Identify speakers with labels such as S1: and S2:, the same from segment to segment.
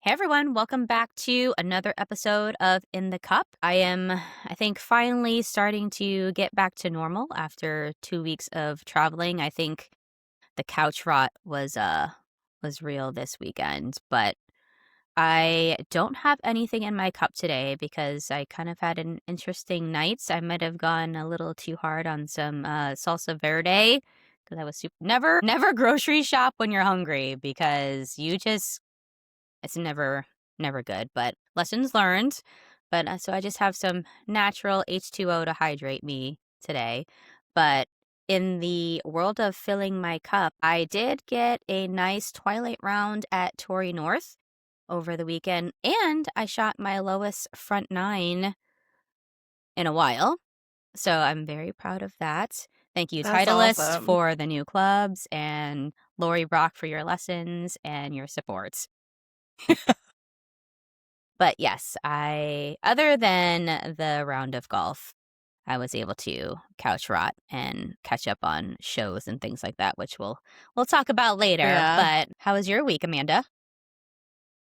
S1: Hey everyone, welcome back to another episode of In the Cup. I think, finally starting to get back to normal after 2 weeks of traveling. I think the couch rot was real this weekend, but I don't have anything in my cup today because I kind of had an interesting night. I might have gone a little too hard on some salsa verde because I was never grocery shop when you're hungry because it's never good, but lessons learned. But so I just have some natural H2O to hydrate me today. But in the world of filling my cup, I did get a nice twilight round at Torrey North over the weekend, and I shot my lowest front nine in a while. So I'm very proud of that. Thank you,
S2: That's
S1: Titleist,
S2: awesome.
S1: for the new clubs, and Lori Brock for your lessons and your support. But yes, other than the round of golf, I was able to couch rot and catch up on shows and things like that, which we'll talk about later.
S2: Yeah.
S1: But how was your week, Amanda?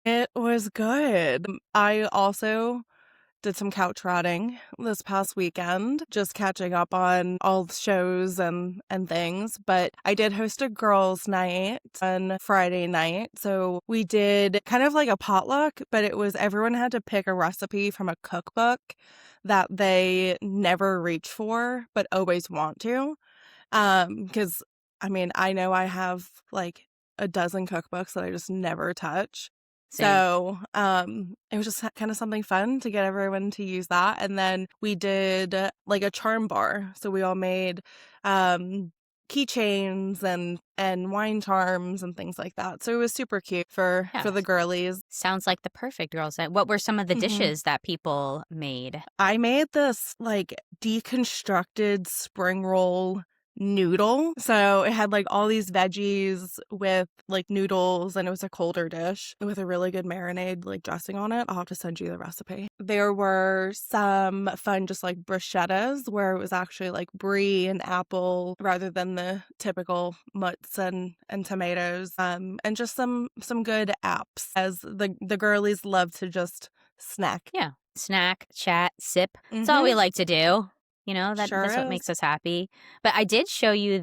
S2: It was good. I also did some couch rotting this past weekend, just catching up on all the shows and things. But I did host a girls' night on Friday night. So we did kind of like a potluck, but it was everyone had to pick a recipe from a cookbook that they never reach for, but always want to. Because I know I have like a dozen cookbooks that I just never touch.
S1: Same.
S2: So, it was just kind of something fun to get everyone to use that. And then we did like a charm bar. So we all made keychains and wine charms and things like that. So it was super cute for
S1: Yeah.
S2: the girlies.
S1: Sounds like the perfect girls' night. What were some of the
S2: Mhm.
S1: dishes that people made?
S2: I made this like deconstructed spring roll noodle. So it had like all these veggies with like noodles, and it was a colder dish with a really good marinade like dressing on it. I'll have to send you the recipe. There were some fun just like bruschettas where it was actually like brie and apple rather than the typical mutts and tomatoes. And just some good apps as the girlies love to just snack.
S1: Yeah. Snack, chat, sip. That's all we
S2: Mm-hmm.
S1: like to do.
S2: Sure
S1: That's what
S2: is.
S1: makes us happy. But I did show you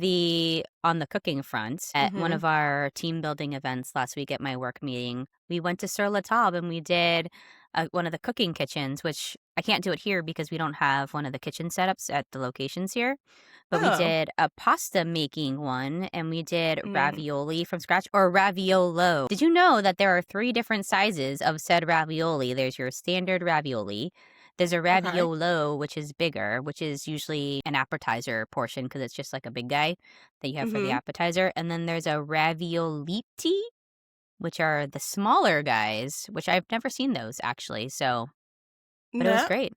S1: on the cooking front at one
S2: Mm-hmm.
S1: of our team building events last week at my work meeting. We went to Sur La Table and we did one of the cooking kitchens, which I can't do it here because we don't have one of the kitchen setups at the locations here. But we
S2: Oh.
S1: did a pasta making one, and we did
S2: Mm.
S1: ravioli from scratch, or raviolo. Did you know that there are 3 different sizes of said ravioli? There's your standard ravioli. There's a
S2: Okay.
S1: raviolo, which is bigger, which is usually an appetizer portion because it's just like a big guy that you have for the
S2: Mm-hmm.
S1: appetizer. And then there's a ravioliti, which are the smaller guys, which I've never seen those actually. But it was
S2: No,
S1: great.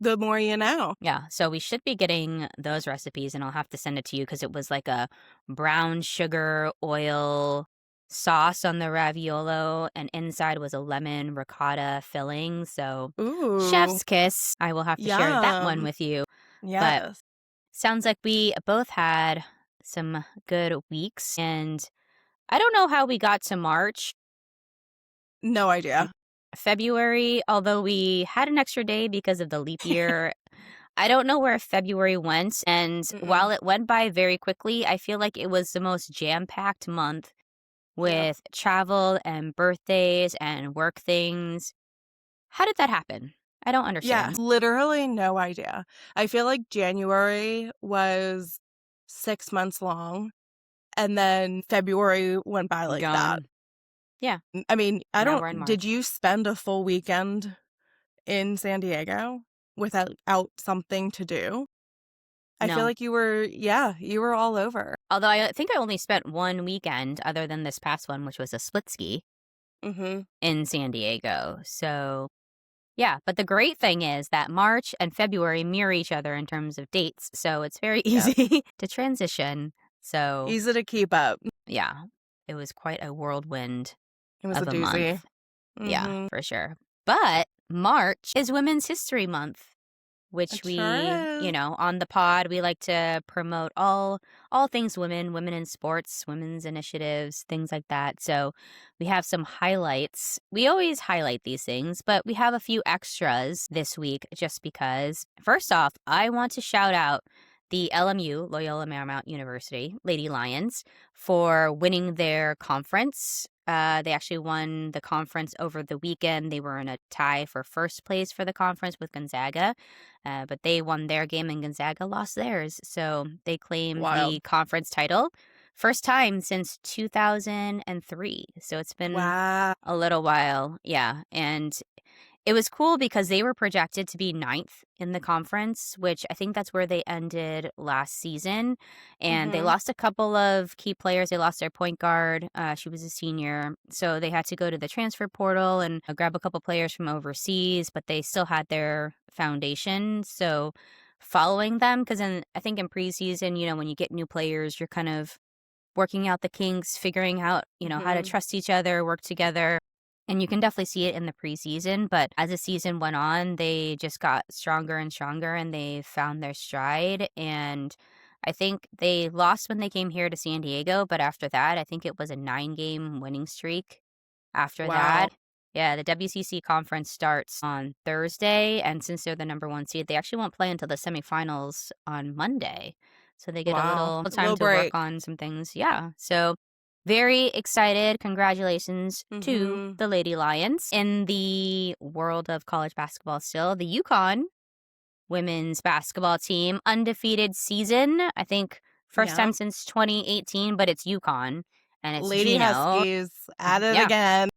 S2: the more you know.
S1: Yeah, so we should be getting those recipes, and I'll have to send it to you because it was like a brown sugar oil sauce on the raviolo, and inside was a lemon ricotta filling. So,
S2: Ooh.
S1: chef's kiss. I will have to share that one
S2: Yum.
S1: with you. But
S2: Yes.
S1: sounds like we both had some good weeks, and I don't know how we got to March.
S2: No idea.
S1: February, although we had an extra day because of the leap year. I don't know where February went, and while
S2: Mm-mm.
S1: it went by very quickly, I feel like it was the most jam-packed month
S2: Yep.
S1: with travel and birthdays and work things. How did that happen? I don't
S2: Yeah,
S1: understand.
S2: literally no idea. I feel like January was 6 months long, and then February went by like that.
S1: Gone. Yeah,
S2: I
S1: now
S2: don't
S1: we're in
S2: did
S1: March.
S2: you spend a full weekend in San Diego without something to do? I feel
S1: No.
S2: like you were all over.
S1: Although I think I only spent one weekend other than this past one, which was a split ski
S2: Mhm.
S1: in San Diego. So, yeah, but the great thing is that March and February mirror each other in terms of dates, so it's very
S2: Yep.
S1: easy to transition. So,
S2: Easy to keep up.
S1: yeah, it was quite a whirlwind
S2: It was a
S1: of a
S2: doozy.
S1: month. Yeah,
S2: Mhm.
S1: for sure. But March is Women's History Month. which
S2: It sure is.
S1: on the pod, we like to promote all things women, women in sports, women's initiatives, things like that. So we have some highlights. We always highlight these things, but we have a few extras this week just because. First off, I want to shout out the LMU, Loyola Marymount University, Lady Lions, for winning their conference. They actually won the conference over the weekend. They were in a tie for first place for the conference with Gonzaga, but they won their game and Gonzaga lost theirs. So they claimed
S2: Wild.
S1: the conference title. First time since 2003. So it's been
S2: Wow.
S1: a little while. Yeah. And it was cool because they were projected to be ninth in the conference, which I think that's where they ended last season. And they
S2: Mhm.
S1: lost a couple of key players. They lost their point guard. She was a senior. So they had to go to the transfer portal and grab a couple players from overseas, but they still had their foundation. So following them, because I think in preseason, when you get new players, you're kind of working out the kinks, figuring out, how to
S2: Mhm.
S1: trust each other, work together. And you can definitely see it in the preseason, but as the season went on, they just got stronger and stronger and they found their stride. And I think they lost when they came here to San Diego, but after that, I think it was a 9-game winning streak after
S2: Wow.
S1: that. Yeah, the WCC conference starts on Thursday, and since they're the number one seed, they actually won't play until the semifinals on Monday. So they get a
S2: Wow.
S1: little
S2: A
S1: time
S2: little
S1: to work
S2: break.
S1: on some things. Yeah. So very excited. Congratulations to
S2: Mhm.
S1: the Lady Lions. In the world of college basketball still, the UConn women's basketball team, undefeated season. I think first time
S2: Yep.
S1: since 2018, but it's UConn and it's
S2: Lady
S1: Gino.
S2: Huskies at it
S1: Yeah.
S2: again.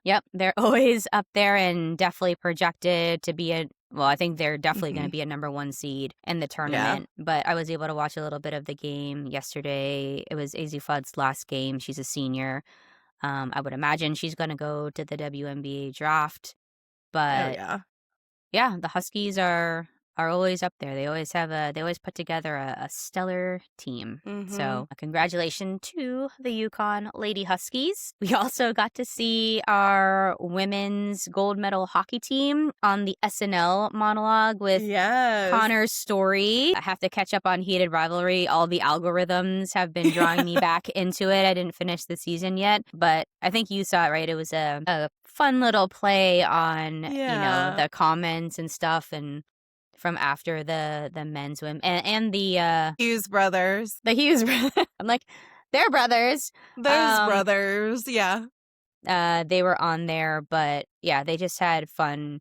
S1: Yep, they're always up there and definitely projected to be I think they're definitely going to
S2: Mhm.
S1: be a number one seed in the
S2: Yeah.
S1: tournament. But I was able to watch a little bit of the game yesterday. It was AZ Fudd's last game. She's a senior. I would imagine she's going to go to the WNBA draft.
S2: Oh
S1: But
S2: yeah.
S1: yeah, the Huskies are always up there. They always put together a stellar team.
S2: Mhm.
S1: So, congratulations to the Yukon Lady Huskies. We also got to see our women's gold medal hockey team on the SNL monologue with
S2: Yes.
S1: Connor's story. I have to catch up on Heated Rivalry. All the algorithms have been drawing me back into it. I didn't finish the season yet, but I think you saw it, right? It was a fun little play on,
S2: Yeah.
S1: the comments and stuff and from after the men's women and
S2: Hughes brothers.
S1: the Hughes brothers. I'm like, they're brothers.
S2: Those brothers. Yeah.
S1: They were on there, but yeah, they just had fun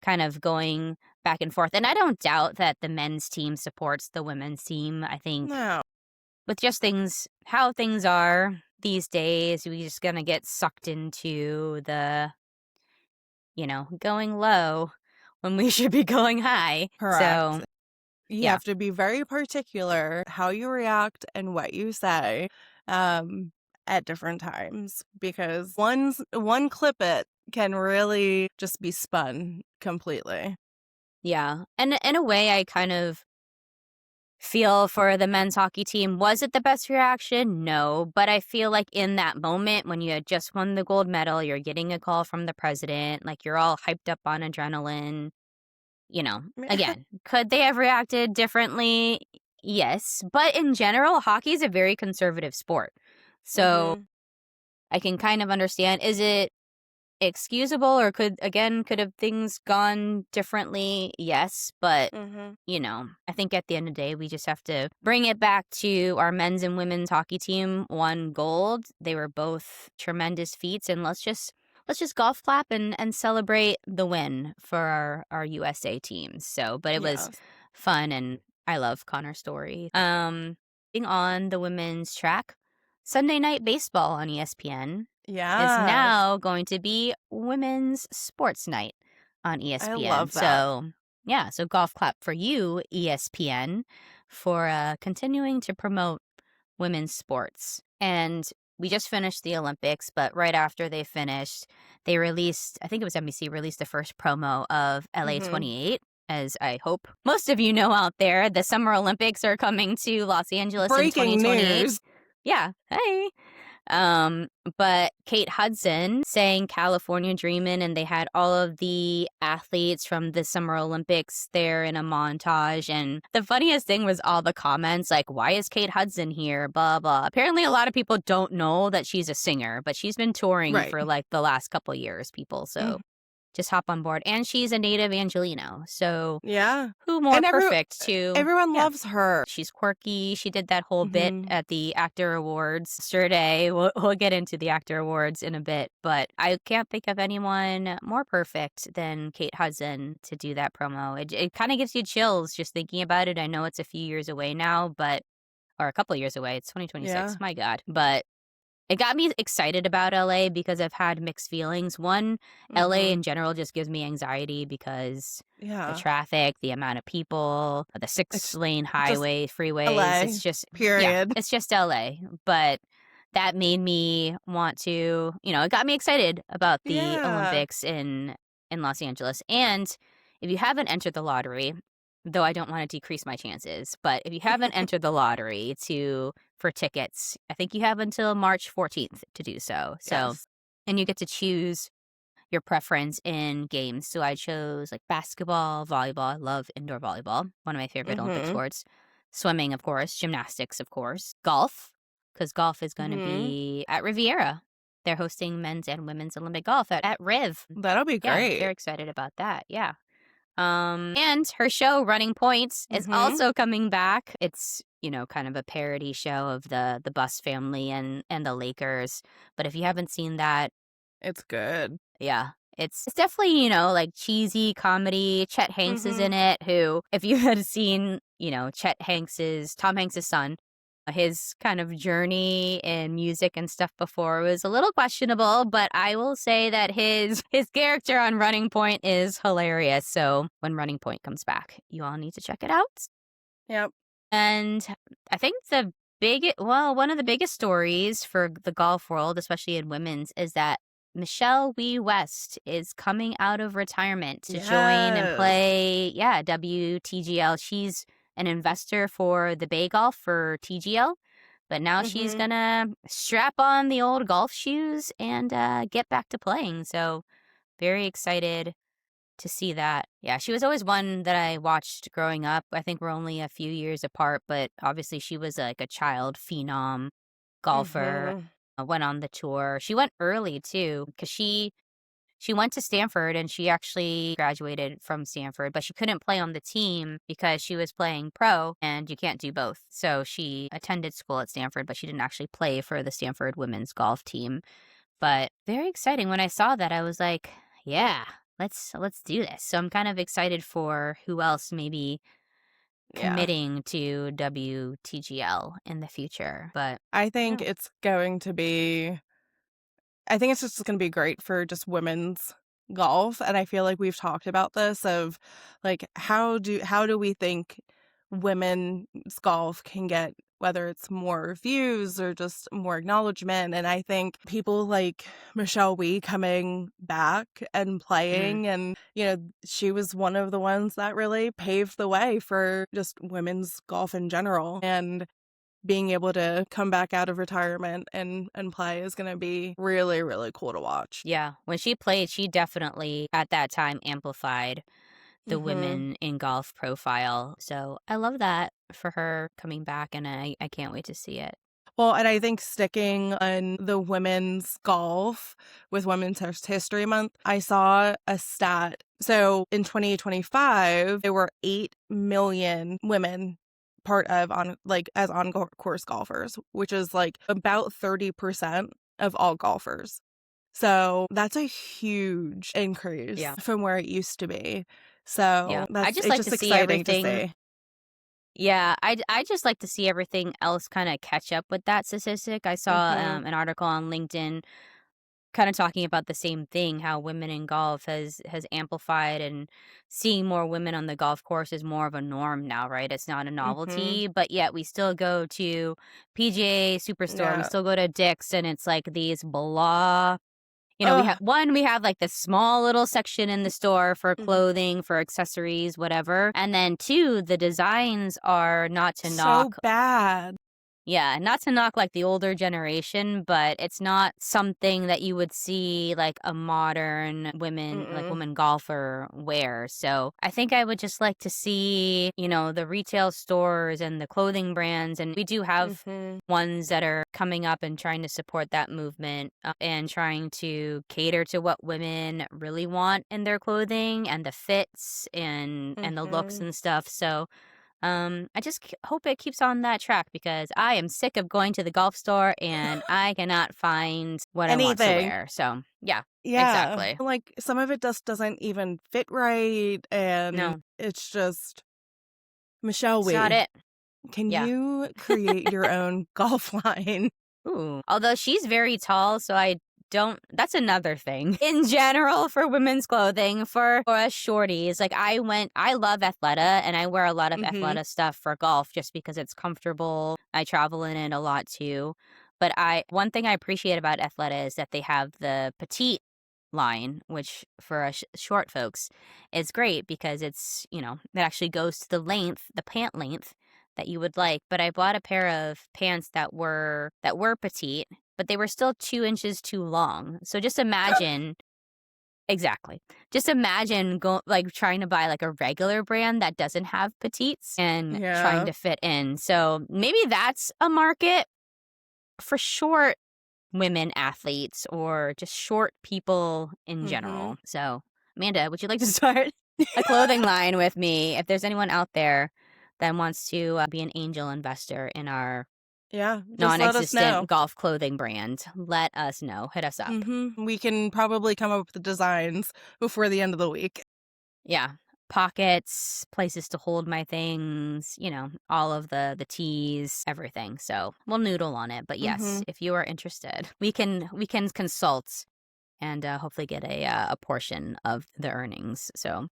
S1: kind of going back and forth. And I don't doubt that the men's team supports the women's team. I think
S2: No.
S1: with just how things are these days, we just gonna get sucked into the, going low when we should be going high.
S2: Correct.
S1: So,
S2: You
S1: yeah.
S2: have to be very particular how you react and what you say um, at different times because one clip it can really just be spun completely.
S1: Yeah. And in a way, I kind of feel for the men's hockey team. Was it the best reaction? No. But I feel like in that moment when you had just won the gold medal, you're getting a call from the president, like you're all hyped up on adrenaline. Again, could they have reacted differently? Yes. But in general, hockey is a very conservative sport. So
S2: hmm
S1: I can kind of understand. Is it excusable or could have things gone differently? Yes, but
S2: hmm
S1: I think at the end of the day we just have to bring it back to our men's and women's hockey team won gold. They were both tremendous feats and let's just golf clap and celebrate the win for our USA teams. So, but it was
S2: Yes.
S1: fun and I love Connor's story. Being on the women's track, Sunday Night Baseball on ESPN is
S2: Yes.
S1: now going to be Women's Sports Night on
S2: I
S1: ESPN.
S2: love that.
S1: So, yeah, so golf clap for you, ESPN, for continuing to promote women's sports. And we just finished the Olympics, but right after they finished, they released, I think it was NBC, released the first promo of LA
S2: hmm
S1: 28. As I hope most of you know out there, the Summer Olympics are coming to Los Angeles in
S2: Breaking
S1: 2028.
S2: news.
S1: Yeah. Hey. But Kate Hudson sang California Dreamin', and they had all of the athletes from the Summer Olympics there in a montage. And the funniest thing was all the comments like, why is Kate Hudson here? Blah, blah. Apparently, a lot of people don't know that she's a singer, but she's been touring
S2: Right.
S1: for like the last couple years, people.
S2: Mm,
S1: So just hop on board. And she's a native Angelino. So
S2: yeah.
S1: who more
S2: And
S1: perfect to,
S2: everyone
S1: yeah.
S2: loves her.
S1: She's quirky. She did that whole bit
S2: Mhm.
S1: at the Actor Awards yesterday. We'll get into the Actor Awards in a bit, but I can't think of anyone more perfect than Kate Hudson to do that promo. It kind of gives you chills just thinking about it. I know it's a few years away now, or a couple years away. It's 2026.
S2: Yeah.
S1: My God. But it got me excited about LA because I've had mixed feelings. One, LA
S2: Mhm.
S1: in general just gives me anxiety because the
S2: Yeah.
S1: traffic, the amount of people, the
S2: It's
S1: 6-lane
S2: just
S1: highway, freeways.
S2: LA,
S1: It's just, yeah,
S2: period.
S1: it's just LA. But that made me want to, it got me excited about the
S2: Yeah.
S1: Olympics in Los Angeles. And if you haven't entered the lottery, though I don't want to decrease my chances, but if you haven't entered the lottery for tickets, I think you have until March 14th to do so. So,
S2: Yes.
S1: and you get to choose your preference in games. So I chose like basketball, volleyball. I love indoor volleyball, one of my favorite Olympic
S2: Mhm.
S1: sports. Swimming, of course, gymnastics, of course, golf, because golf is going to
S2: Mhm.
S1: be at Riviera. They're hosting men's and women's Olympic golf at Riv.
S2: That'll be
S1: Yeah,
S2: great.
S1: very excited about that. Yeah. And her show Running Points is
S2: Mhm.
S1: also coming back. It's, kind of a parody show of the Bus family and the Lakers. But if you haven't seen that,
S2: It's good.
S1: yeah, it's definitely, like cheesy comedy. Chet Hanks is in
S2: Mhm.
S1: it, who, if you had seen, Tom Hanks's son, his kind of journey in music and stuff before was a little questionable, but I will say that his character on Running Point is hilarious. So when Running Point comes back, you all need to check it out.
S2: Yep.
S1: And I think one of the biggest stories for the golf world, especially in women's, is that Michelle Wee West is coming out of retirement to join and
S2: Yes.
S1: play, yeah, WTGL. She's an investor for the Bay Golf for TGL, but now she's
S2: Mhm.
S1: gonna strap on the old golf shoes and get back to playing. So very excited to see that. Yeah, she was always one that I watched growing up. I think we're only a few years apart, but obviously she was like a child phenom golfer.
S2: Mhm.
S1: Went on the tour. She went early too because she went to Stanford and she actually graduated from Stanford, but she couldn't play on the team because she was playing pro and you can't do both. So she attended school at Stanford, but she didn't actually play for the Stanford women's golf team. But very exciting. When I saw that, I was like, yeah, let's do this. So I'm kind of excited for who else may be
S2: Yeah.
S1: committing to WTGL in the future. But
S2: I think
S1: yeah.
S2: it's going to be I think it's just gonna be great for just women's golf, and I feel like we've talked about this of, like, how do we think women's golf can get whether it's more views or just more acknowledgement, and I think people like Michelle Wie coming back and
S1: Mm,
S2: playing and, she was one of the ones that really paved the way for just women's golf in general, and being able to come back out of retirement and play is gonna be really, really cool to watch.
S1: yeah. When she played, she definitely at that time amplified the
S2: Mhm.
S1: women in golf profile. So I love that for her coming back and I can't wait to see it.
S2: Well, and I think sticking on the women's golf with History Month, I saw a stat. So in 2025, there were 8 million women part of as on course golfers, which is like about 30% of all golfers. So that's a huge increase
S1: Yeah.
S2: from where it used to be. So
S1: Yeah. I just
S2: it's
S1: like
S2: just
S1: to see
S2: exciting to
S1: everything.
S2: see.
S1: Yeah, I just like to see everything else kind of catch up with that statistic. I saw
S2: Mhm.
S1: an article on LinkedIn kind of talking about the same thing, how women in golf has amplified and seeing more women on the golf course is more of a norm now, right? It's not a
S2: Mhm.
S1: novelty, but yet we still go to PGA Superstore, we
S2: Yeah.
S1: still go to Dick's, and it's like these blah.
S2: Ugh.
S1: We have like this small little section in the store for
S2: Mhm.
S1: clothing, for accessories, whatever. And then two, the designs are not to
S2: So
S1: knock,
S2: bad.
S1: Yeah, not to knock, like, the older generation, but it's not something that you would see, like, a modern
S2: Mm-mm.
S1: woman golfer wear, so I think I would just like to see, the retail stores and the clothing brands, and we do have
S2: Mm-hmm.
S1: ones that are coming up and trying to support that movement, and trying to cater to what women really want in their clothing and the fits and the looks
S2: Mm-hmm.
S1: and stuff, so I just hope it keeps on that track because I am sick of going to the golf store and I cannot find what I want to
S2: Anything.
S1: wear. So, yeah,
S2: Yeah.
S1: exactly.
S2: Like some of it just doesn't even fit right. And
S1: No,
S2: it's just, Michelle
S1: it's not
S2: Wee,
S1: it.
S2: can
S1: Yeah.
S2: you create your own golf line?
S1: Ooh. Although she's very tall, so I don't that's another thing. In general for women's clothing for us shorties. Like I love Athleta and I wear a lot of
S2: Mm-hmm.
S1: Athleta stuff for golf just because it's comfortable. I travel in it a lot too. But I one thing I appreciate about Athleta is that they have the petite line, which for us short folks is great because it actually goes to the pant length that you would like. But I bought a pair of pants that were petite, but they were still 2 inches too long. So just imagine exactly. Just imagine trying to buy like a regular brand that doesn't have petites and trying
S2: Yeah.
S1: to fit in. So maybe that's a market for short women athletes or just short people in
S2: Mm-hmm.
S1: general. So, Amanda, would you like to start a clothing line with me if there's anyone out there that wants to be an angel investor in our
S2: Yeah. Just
S1: non
S2: let us know.
S1: existent golf clothing brand? Let us know. Hit us up.
S2: Mm-hmm. We can probably come up with the designs before the end of the week.
S1: Yeah. Pockets, places to hold my things, all of the tees, everything. So we'll noodle on it. But
S2: Mm-hmm.
S1: yes, if you are interested, we can consult and hopefully get a portion of the earnings. So,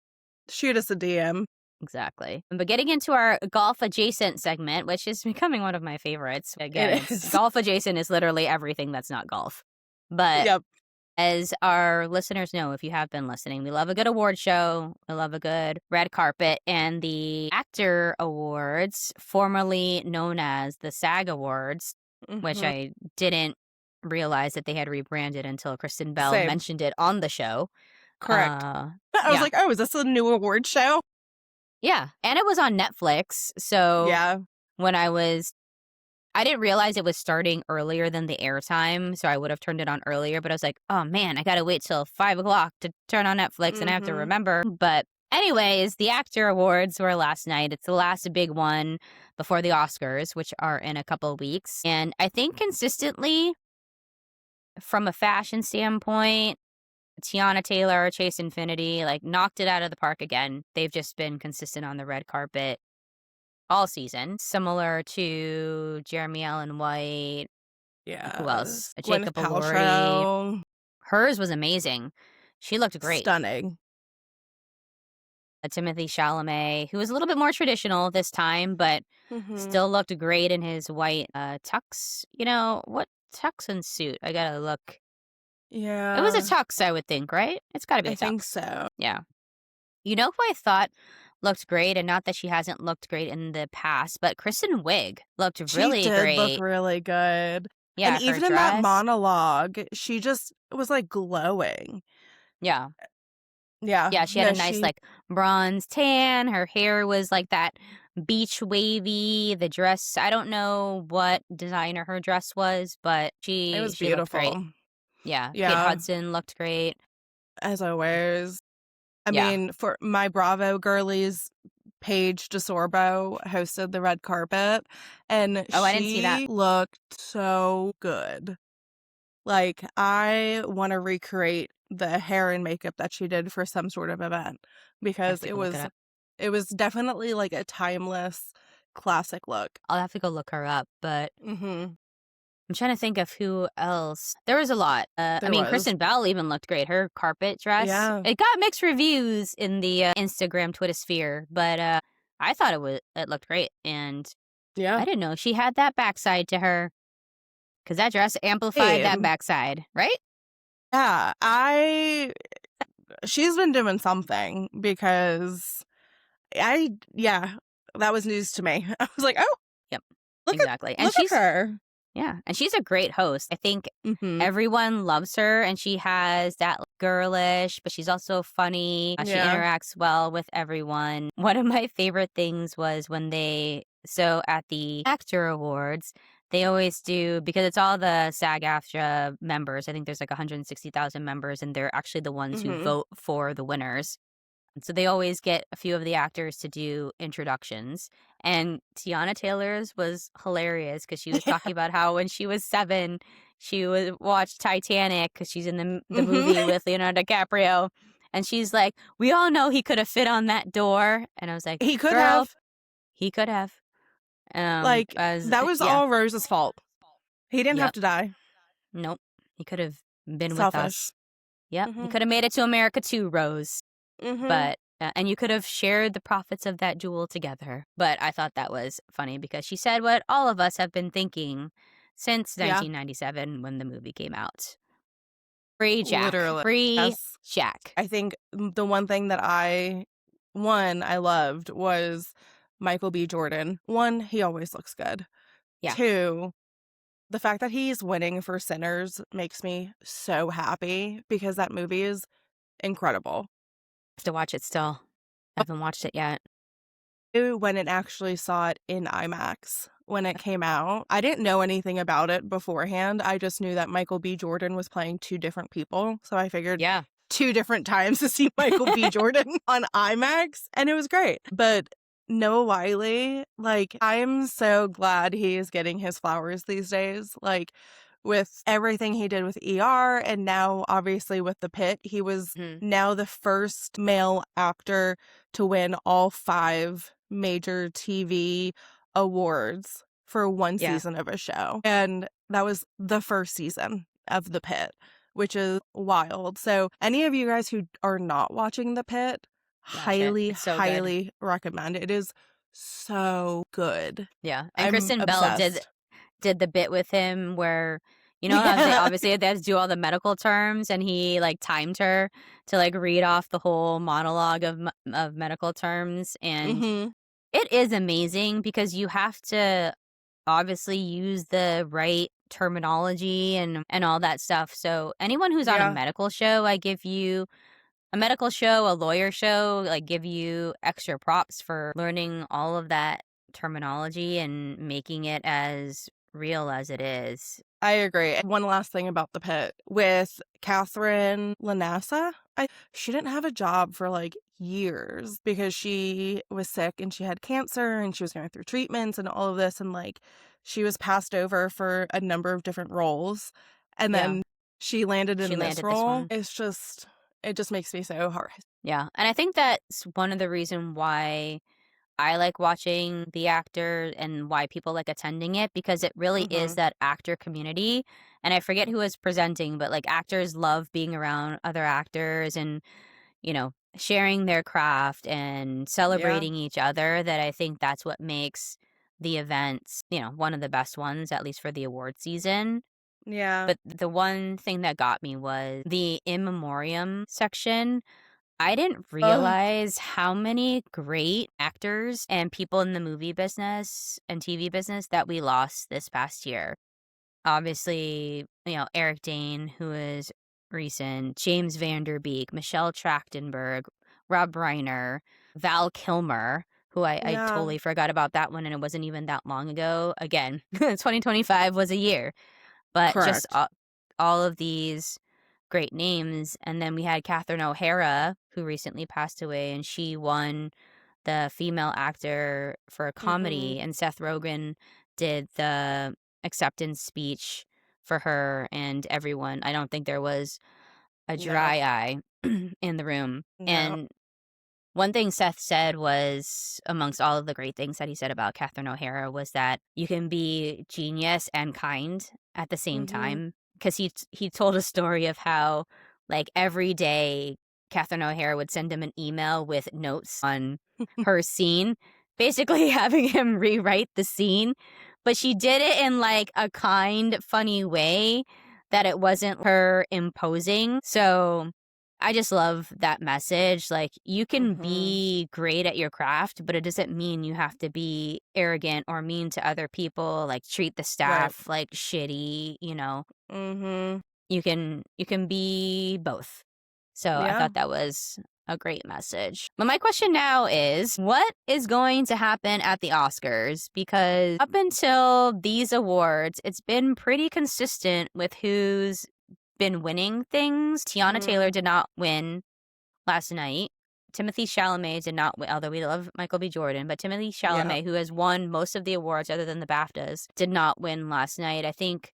S2: Shoot us a DM.
S1: exactly. But getting into our golf adjacent segment, which is becoming one of my favorites. Again,
S2: It
S1: it's
S2: is.
S1: golf adjacent is literally everything that's not golf. But
S2: Yep.
S1: as our listeners know, if you have been listening, we love a good award show. We love a good red carpet. And the Actor Awards, formerly known as the SAG Awards, which
S2: Mm-hmm.
S1: I didn't realize that they had rebranded until Kristen Bell
S2: Same.
S1: mentioned it on the show.
S2: Correct.
S1: Uh,
S2: I was
S1: yeah.
S2: like, oh, is this a new award show?
S1: Yeah. And it was on Netflix. So
S2: Yeah.
S1: when I didn't realize it was starting earlier than the airtime, so I would have turned it on earlier, but I was like, "Oh, man, I gotta wait till 5 o'clock to turn on Netflix, and I have to
S2: Mm-hmm.
S1: remember." But anyways, the Actor Awards were last night. It's the last big one before the Oscars, which are in a couple of weeks. And I think consistently, from a fashion standpoint, Tiana Taylor, Chase Infinity, like, knocked it out of the park again. They've just been consistent on the red carpet all season, similar to Jeremy Allen White. Who
S2: Yes.
S1: else?
S2: Gwyneth
S1: Jacob Elordi.
S2: Paltrow.
S1: Hers was amazing. She looked great.
S2: Stunning.
S1: Timothy Chalamet, who was a little bit more traditional this time, but
S2: Mm-hmm.
S1: still looked great in his white tux. What tux and suit? I gotta look. It was a
S2: Yeah.
S1: tux, I would think, right? It's gotta be
S2: I
S1: a
S2: think
S1: tux.
S2: so.
S1: Yeah. You know who I thought looked great, and not that she hasn't looked great in the past, but Kristen Wiig looked
S2: She
S1: really
S2: did look
S1: great.
S2: really good. And
S1: Yeah, her
S2: even in that
S1: dress.
S2: monologue, she just was like glowing.
S1: Yeah.
S2: Yeah.
S1: Yeah, she had
S2: No,
S1: a nice,
S2: she,
S1: like, bronze tan, her hair was, like, that beach wavy, the dress I don't know what designer her dress was, but
S2: it
S1: she
S2: was
S1: she looked great.
S2: beautiful.
S1: Yeah, Kate
S2: Yeah.
S1: Hudson looked great.
S2: As always. I
S1: Yeah.
S2: mean, for my Bravo girlies, Paige DeSorbo hosted the red carpet, and
S1: Oh, I didn't see that.
S2: she looked so good. Like, I want to recreate the hair and makeup that she did for some sort of event
S1: I have
S2: because
S1: to go look it up.
S2: it was definitely like a timeless classic look.
S1: I'll have to go look her up, but
S2: Mhm.
S1: I'm trying to think of who else. There was a lot. I
S2: There
S1: mean,
S2: was.
S1: Kristen Bell even looked great. Her carpet dress.
S2: Yeah.
S1: It got mixed reviews in the Instagram Twitter sphere, but I thought it looked great, and I
S2: Yeah.
S1: didn't know she had that backside to her. 'Cause that dress amplified that
S2: Same.
S1: backside, right?
S2: Yeah, she's been doing something because yeah, that was news to me. I was like, "Oh,
S1: Yep. exactly. And
S2: Look at her.
S1: yeah, and she's a great host. I think
S2: Mhm.
S1: everyone loves her, and she has that girlish, but she's also funny. She
S2: Yeah.
S1: interacts well with everyone. One of my favorite things was when so at the Actor Awards, they always do, because it's all the SAG-AFTRA members. I think there's like 160,000 members, and they're actually the ones who
S2: Mhm.
S1: vote for the winners. So they always get a few of the actors to do introductions. And Tiana Taylor's was hilarious because she was talking about how when she was 7, she would watch Titanic because she's in the
S2: Mhm.
S1: movie with Leonardo DiCaprio. And she's like, we all know he could have fit on that door. And I was like,
S2: He could
S1: girl,
S2: have.
S1: he could have.
S2: Like,
S1: As
S2: that was
S1: yeah,
S2: all Rose's fault. He didn't have
S1: yep,
S2: to die.
S1: nope, he could have been with
S2: Selfish.
S1: us. Yep, he
S2: Mhm.
S1: could have made it to America too, Rose.
S2: Mhm.
S1: But and you could have shared the profits of that jewel together. But I thought that was funny because she said what all of us have been thinking since
S2: Yeah.
S1: 1997 when the movie came out. Free Jack.
S2: Literally.
S1: Free
S2: Yes.
S1: Jack.
S2: I think the one thing that I loved was Michael B. Jordan. One, he always looks good.
S1: Yeah.
S2: Two, the fact that he's winning for Sinners makes me so happy because that movie is incredible.
S1: Have to watch it still. I haven't watched it yet.
S2: When it actually saw it in IMAX when it came out, I didn't know anything about it beforehand. I just knew that Michael B. Jordan was playing two different people. So I figured
S1: Yeah.
S2: two different times to see Michael B. Jordan on IMAX, and it was great. But Noah Wiley, like, I am so glad he is getting his flowers these days. Like, with everything he did with ER, and now obviously with The Pit, he was
S1: Mhm.
S2: now the first male actor to win all 5 major TV awards for one
S1: Yeah.
S2: season of a show. And that was the first season of The Pit, which is wild. So, any of you guys who are not watching The Pit,
S1: Watch it.
S2: highly,
S1: It's so good.
S2: highly recommend it. It is so good.
S1: Yeah. And
S2: I'm
S1: Kristen Bell
S2: obsessed.
S1: did the bit with him where how they
S2: Yeah.
S1: obviously they have to do all the medical terms, and he like timed her to like read off the whole monologue of medical terms. And
S2: Mhm.
S1: it is amazing because you have to obviously use the right terminology and all that stuff. So anyone who's on a
S2: Yeah.
S1: medical show, I give you a medical show, a lawyer show, like give you extra props for learning all of that terminology and making it as real as it is.
S2: I agree. One last thing about The Pit with Catherine Lanassa. She didn't have a job for like years because she was sick and she had cancer and she was going through treatments and all of this. And like she was passed over for a number of different roles. And
S1: Yeah.
S2: then she landed
S1: She
S2: in this
S1: landed this
S2: role.
S1: one.
S2: It just makes me so hard.
S1: Yeah. And I think that's one of the reason why I like watching the actor and why people like attending it, because it really is
S2: Hmm.
S1: that actor community. And I forget who was presenting, but like actors love being around other actors and, sharing their craft and
S2: Yeah.
S1: celebrating each other. That I think that's what makes the events, one of the best ones, at least for the award season.
S2: Yeah.
S1: But the one thing that got me was the in memoriam section. I didn't
S2: Ugh.
S1: realize how many great actors and people in the movie business and TV business that we lost this past year. Obviously, Eric Dane, who is recent, James Van Der Beek, Michelle Trachtenberg, Rob Reiner, Val Kilmer, who I
S2: Yeah.
S1: totally forgot about that one, and it wasn't even that long ago. Again, 2025 was a year, but just
S2: Correct.
S1: all of these great names. And then we had Catherine O'Hara, who recently passed away, and she won the female actor for a
S2: Hmm.
S1: comedy, and Seth Rogen did the acceptance speech for her and everyone. I don't think there was a
S2: No.
S1: dry eye in the room.
S2: No.
S1: And one thing Seth said was, amongst all of the great things that he said about Catherine O'Hara, was that you can be genius and kind at the same
S2: Hmm.
S1: time. Because he told a story of how, like, every day Catherine O'Hara would send him an email with notes on her scene, basically having him rewrite the scene. But she did it in like a kind, funny way that it wasn't her imposing. So I just love that message. Like, you can
S2: Mhm.
S1: be great at your craft, but it doesn't mean you have to be arrogant or mean to other people, like treat the
S2: Right.
S1: staff like shitty, you know.
S2: Mhm.
S1: You can be both. So I
S2: Yeah.
S1: thought that was a great message. But my question now is, what is going to happen at the Oscars? Because up until these awards, it's been pretty consistent with who's been winning things. Tiana Taylor
S2: Mhm.
S1: did not win last night. Timothy Chalamet did not win, although we love Michael B. Jordan, but Timothy
S2: Yeah.
S1: Chalamet, who has won most of the awards other than the BAFTAs, did not win last night. I think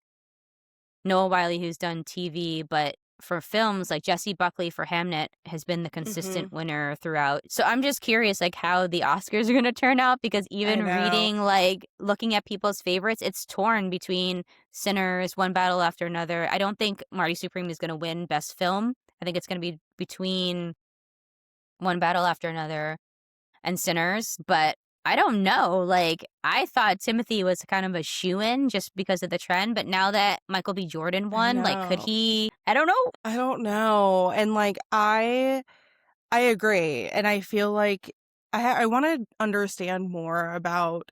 S1: Noah Wiley, who's done TV, but for films, like Jessie Buckley for Hamnet has been the consistent
S2: Mhm.
S1: winner throughout. So I'm just curious, like, how the Oscars are going to turn out, because
S2: I
S1: even
S2: know.
S1: reading, like, looking at people's favorites, it's torn between Sinners, One Battle After Another. I don't think Marty Supreme is going to win Best Film. I think it's going to be between One Battle After Another and Sinners, but I don't know. Like, I thought Timothy was kind of a shoo-in just because of the trend, but now that Michael B. Jordan
S2: I
S1: won, like, could
S2: know.
S1: he? I don't know.
S2: I don't know. And like I agree, and I feel like I want to understand more about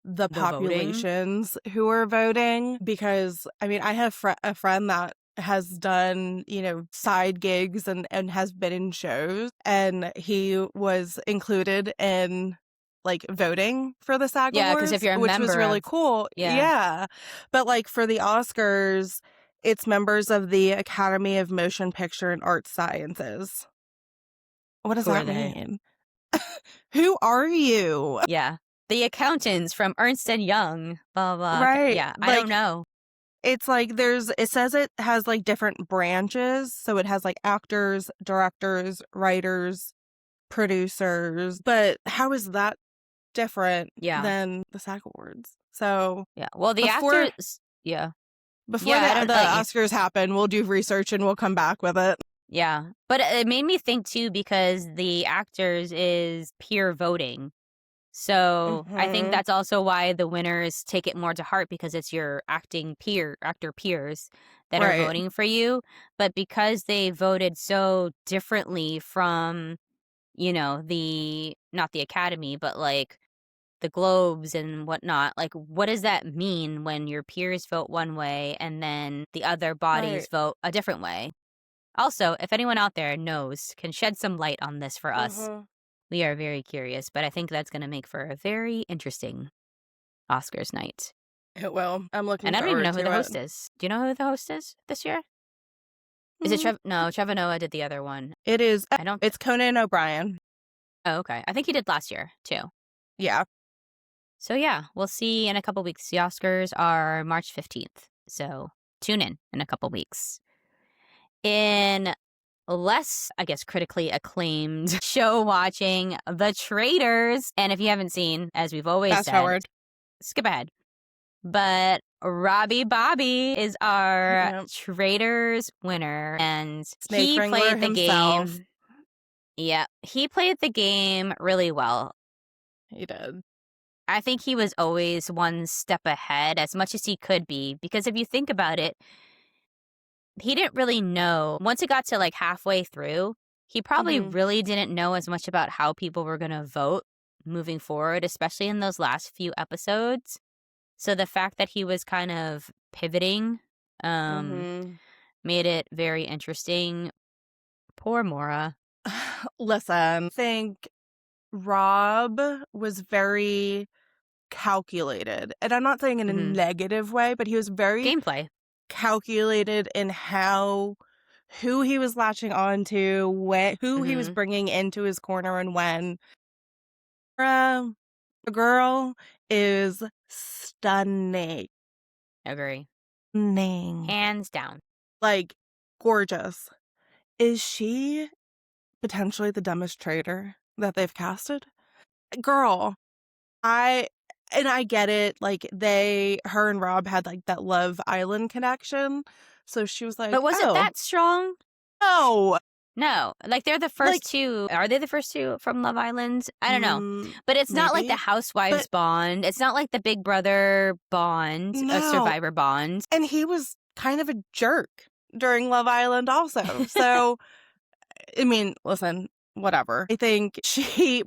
S2: the
S1: The voting?
S2: populations who are voting because I mean, I have a friend that has done, side gigs and has been in shows, and he was included in like voting for the SAG
S1: Yeah, because if
S2: Awards,
S1: you're a
S2: which was
S1: member
S2: really
S1: of,
S2: cool.
S1: yeah,
S2: Yeah. But like for the Oscars, it's members of the Academy of Motion Picture and Art Sciences. What does
S1: who are
S2: that
S1: they?
S2: mean? Who are you?
S1: Yeah. The accountants from Ernst& and Young, blah, blah.
S2: Right.
S1: Yeah, I don't
S2: Like
S1: know.
S2: it's like it says it has like different branches. So it has like actors, directors, writers, producers. But how is that different
S1: Yeah,
S2: than the SAG Awards? So
S1: yeah. Well, the
S2: before
S1: actors, yeah.
S2: before
S1: Yeah, I
S2: the
S1: don't like,
S2: Oscars happen, we'll do research and we'll come back with it.
S1: yeah. But it made me think too, because the actors is peer voting. So I think
S2: Mhm.
S1: that's also why the winners take it more to heart, because it's your actor peers that are
S2: Right.
S1: voting for you. But because they voted so differently from, not the Academy, but like the Globes and whatnot, like, what does that mean when your peers vote one way and then the other bodies
S2: Right.
S1: vote a different way? Also, if anyone out there knows, can shed some light on this for us.
S2: Mhm.
S1: We are very curious, but I think that's going to make for a very interesting Oscars night.
S2: It will. I'm looking
S1: And I don't even know
S2: forward
S1: who
S2: to
S1: the
S2: it.
S1: host is. Do you know who the host is this year? Is it
S2: Mm.
S1: No, Trevor Noah did the other one.
S2: It is.
S1: I don't.
S2: It's Conan O'Brien.
S1: Oh, okay. I think he did last year too.
S2: Yeah.
S1: So yeah, we'll see in a couple weeks. The Oscars are March 15th. So tune in a couple weeks. In less, I guess, critically acclaimed show watching, The Traitors. And if you haven't seen, as we've always
S2: Fast
S1: said,
S2: forward.
S1: skip ahead. But Robbie Bobby is our
S2: Yep.
S1: Traitors winner, and
S2: Snake
S1: he
S2: Wrangler
S1: played the
S2: himself.
S1: game. Yeah, he played the game really well.
S2: He did.
S1: I think he was always one step ahead as much as he could be, because if you think about it, he didn't really know. Once it got to like halfway through, he probably
S2: Mhm.
S1: really didn't know as much about how people were going to vote moving forward, especially in those last few episodes. So the fact that he was kind of pivoting
S2: Mhm.
S1: made it very interesting. Poor Mora.
S2: Listen, I think Rob was very calculated. And I'm not saying in a
S1: Hmm.
S2: negative way, but he was very
S1: Gameplay.
S2: calculated in who he was latching on to, who he was
S1: Hmm.
S2: bringing into his corner and when. The girl is stunning.
S1: Agree.
S2: Stunning.
S1: Hands down.
S2: Like gorgeous. Is she potentially the dumbest traitor that they've casted? Girl, I I get it. Like her and Rob had like that Love Island connection. So she was like,
S1: But was it
S2: "Oh,
S1: that strong?
S2: no."
S1: No. Like, they're the first
S2: Like
S1: two. Are they the first two from Love Island? I don't know.
S2: mm,
S1: But it's not like the
S2: maybe.
S1: Housewives
S2: But
S1: bond. It's not like the Big Brother bond, a
S2: no.
S1: Survivor bond.
S2: And he was kind of a jerk during Love Island also. So I mean, listen, whatever. I think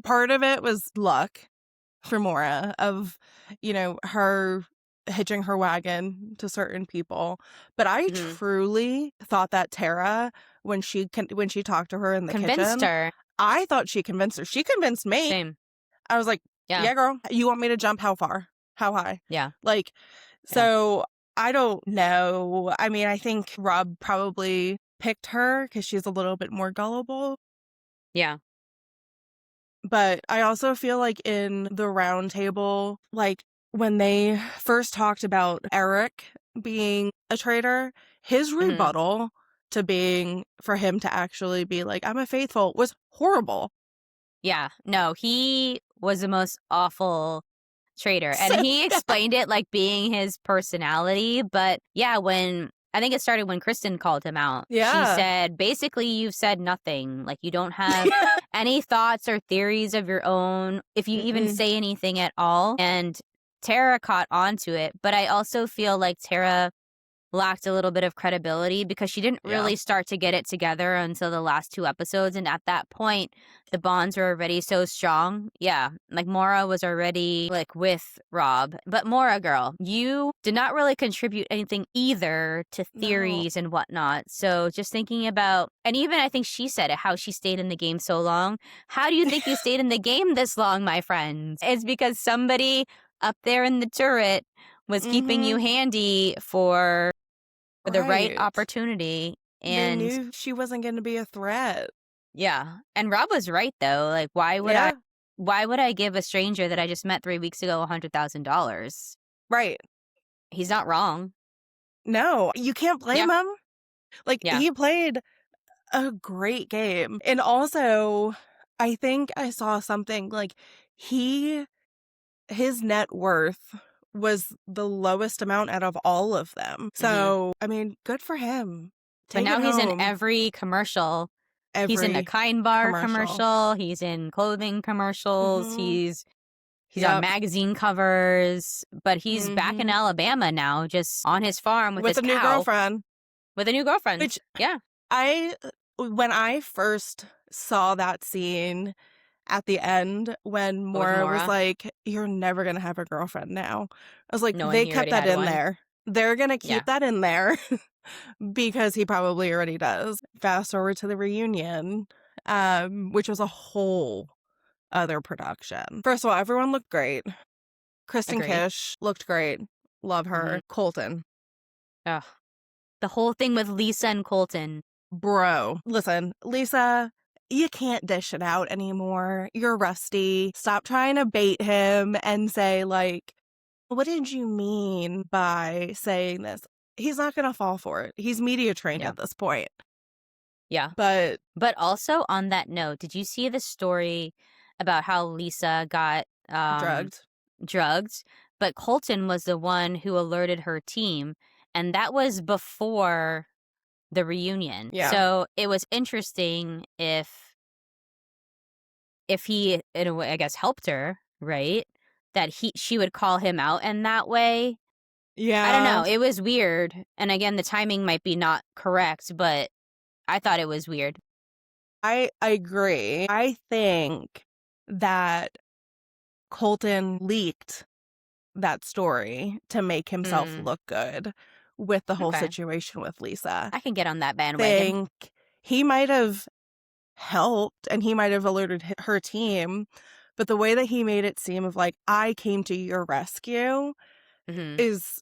S2: part of it was luck for Mora of, her hitching her wagon to certain people. But I
S1: Mhm.
S2: truly thought that Tara, when she talked to her in the
S1: Convinced
S2: kitchen,
S1: her.
S2: I thought she convinced her. She convinced me.
S1: Same.
S2: I was like,
S1: Yeah.
S2: yeah, girl, you want me to jump how far? How high?
S1: Yeah.
S2: Like,
S1: Yeah.
S2: so I don't know. I mean, I think Rob probably picked her because she's a little bit more gullible.
S1: Yeah.
S2: But I also feel like in the round table, like when they first talked about Eric being a traitor, his
S1: Mhm.
S2: rebuttal to being for him to actually be like, I'm a faithful was horrible.
S1: Yeah. No, he was the most awful traitor. And
S2: So,
S1: he explained it like being his personality. But yeah, when I think it started when Kristen called him out, she
S2: yeah.
S1: said, basically, you've said nothing. Like, you don't have any thoughts or theories of your own, if you even
S2: Mm-mm.
S1: say anything at all. And Tara caught on to it. But I also feel like Tara lacked a little bit of credibility because she didn't
S2: Yeah.
S1: really start to get it together until the last 2 episodes, and at that point, the bonds were already so strong. Yeah, like, Maura was already, like, with Rob. But Maura, girl, you did not really contribute anything either to
S2: No.
S1: theories and whatnot, so just thinking about and even I think she said it, how she stayed in the game so long. How do you think you stayed in the game this long, my friends? It's because somebody up there in the turret was keeping you
S2: Mm-hmm.
S1: handy for the right
S2: Right.
S1: opportunity.
S2: They
S1: And
S2: knew she wasn't going to be a threat.
S1: yeah, and Rob was right though. Like,
S2: Yeah.
S1: why would I give a stranger that I just met 3 weeks ago $100,000?
S2: Right.
S1: He's not wrong.
S2: No, you can't
S1: Yeah,
S2: blame him. Like,
S1: yeah.
S2: he played a great game. And also, I think I saw something like he his net worth was the lowest amount out of all of them.
S1: Mhm.
S2: So, I mean, good for him.
S1: But
S2: Take it
S1: now he's in
S2: home.
S1: every commercial. He's in the
S2: Every
S1: Kind Bar
S2: commercial.
S1: commercial, he's in clothing commercials,
S2: Mhm.
S1: he's on
S2: Yep.
S1: magazine covers, but he's back in
S2: Mhm.
S1: Alabama now, just on his farm with
S2: With
S1: his
S2: a new
S1: cow,
S2: girlfriend,
S1: with a new girlfriend.
S2: which
S1: Yeah.
S2: I when I first saw that scene at the end when
S1: With
S2: Maura was
S1: Mora,
S2: like, "You're never gonna have a girlfriend now." I was like,
S1: knowing
S2: they
S1: he
S2: kept
S1: already
S2: that
S1: had
S2: in
S1: one.
S2: there. They're gonna
S1: Yeah.
S2: keep that in there because he probably already does. Fast forward to the reunion, which was a whole other production. First of all, everyone looked great. Kristen
S1: Agree.
S2: Kish looked great. Love
S1: Mhm.
S2: her. Colton.
S1: Ugh. The whole thing with Lisa and Colton.
S2: Bro, listen, Lisa, you can't dish it out anymore. You're rusty. Stop trying to bait him and say, like, what did you mean by saying this? He's not going to fall for it. He's media trained
S1: Yeah.
S2: at this point.
S1: Yeah.
S2: But
S1: But also on that note, did you see the story about how Lisa got
S2: drugged.
S1: drugged? But Colton was the one who alerted her team, and that was before the reunion.
S2: Yeah.
S1: So it was interesting if he in a way I guess helped her, right? That she would call him out in that way. I don't
S2: Yeah.
S1: know. It was weird. And again, the timing might be not correct, but I thought it was weird.
S2: I agree. I think that Colton leaked that story to make himself
S1: Mm,
S2: look good with the whole
S1: okay.
S2: situation with Lisa.
S1: I can get on that bandwagon.
S2: Think he might have helped and he might have alerted her team, but the way that he made it seem of like, I came to your rescue
S1: Mhm.
S2: is,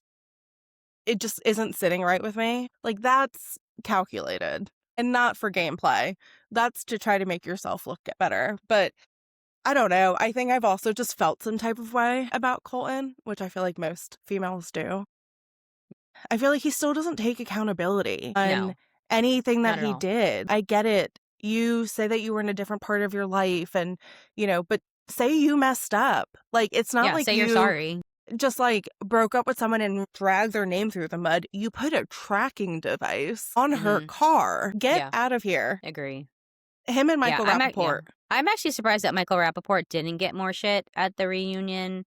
S2: it just isn't sitting right with me. Like, that's calculated and not for gameplay. That's to try to make yourself look get better. But I don't know. I think I've also just felt some type of way about Colton, which I feel like most females do. I feel like he still doesn't take accountability on
S1: No,
S2: anything that
S1: not at
S2: he
S1: all.
S2: did. I get it. You say that you were in a different part of your life and, but say you messed up. Like, it's not
S1: Yeah,
S2: like
S1: say you're
S2: you
S1: sorry.
S2: just like broke up with someone and dragged their name through the mud. You put a tracking device on her
S1: Mhm.
S2: car. Get
S1: Yeah,
S2: out of here.
S1: agree.
S2: Him and
S1: Yeah,
S2: Michael
S1: yeah.
S2: Rappaport.
S1: I'm actually surprised that Michael Rappaport didn't get more shit at the reunion.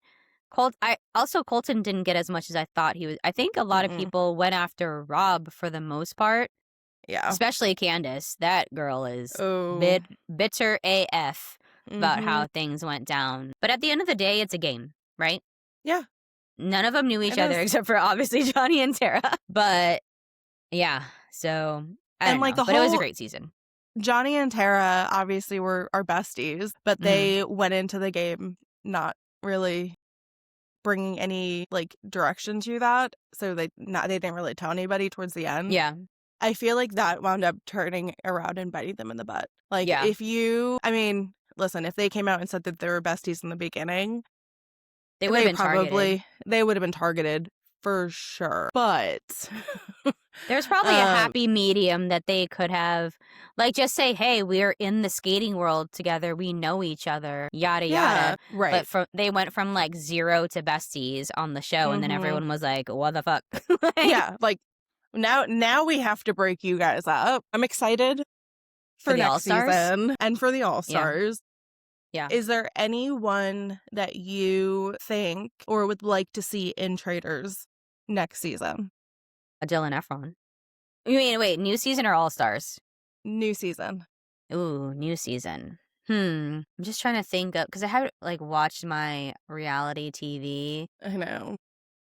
S1: Colton didn't get as much as I thought he was. I think a lot of
S2: Mm-mm.
S1: people went after Rob for the most part.
S2: Yeah.
S1: Especially Candace. That girl is
S2: Oh.
S1: bitter AF about
S2: Mhm.
S1: how things went down. But at the end of the day, it's a game, right?
S2: Yeah,
S1: None of them knew each
S2: it
S1: other
S2: is.
S1: except for obviously Johnny and Tara. But yeah, so I
S2: And,
S1: don't
S2: like,
S1: know.
S2: the
S1: But it was a
S2: whole
S1: great season.
S2: Johnny and Tara obviously were our besties, but
S1: Mhm.
S2: they went into the game not really bringing any, like, direction to that, so they didn't really tell anybody towards the end.
S1: Yeah.
S2: I feel like that wound up turning around and biting them in the butt. Like,
S1: Yeah.
S2: I mean, listen, if they came out and said that they were besties in the beginning,
S1: They would have been targeted.
S2: they would have been targeted for sure. But
S1: There's probably a
S2: um
S1: happy medium that they could have, like, just say, "Hey, we're in the skating world together. We know each other, yada
S2: yeah,
S1: yada."
S2: right.
S1: But they went from like 0 to besties on the show, and then
S2: Mhm.
S1: everyone was like, "What the fuck?" Like,
S2: Yeah, like now we have to break you guys up. I'm excited
S1: for
S2: for
S1: the All
S2: next
S1: Stars.
S2: season and for the
S1: Yeah,
S2: All-Stars.
S1: yeah.
S2: Is there anyone that you think or would like to see in Traders next season?
S1: Dylan Efron. You mean wait, new season or All Stars?
S2: New season.
S1: Ooh, new season. I'm just trying to think of because I haven't like watched my reality TV.
S2: I know.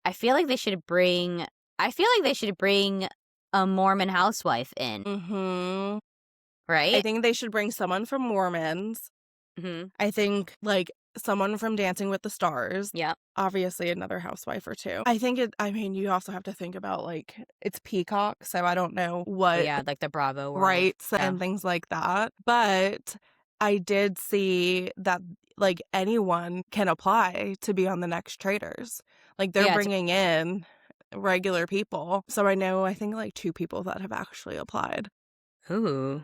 S1: I feel like they should bring. I feel like they should bring a Mormon housewife in,
S2: Mhm. I
S1: right?
S2: think they should bring someone from Mormons.
S1: Mhm.
S2: I think, like, someone from Dancing with the Stars.
S1: Yep.
S2: Obviously, another housewife or two. I mean, you also have to think about, like, it's Peacock, so I don't know what
S1: Yeah, like the Bravo world.
S2: rights
S1: Yeah.
S2: and things like that. But I did see that, like, anyone can apply to be on the next Traders. Like, they're
S1: Yeah. It's
S2: bringing in regular people. So I think, like, 2 people that have actually applied.
S1: ooh.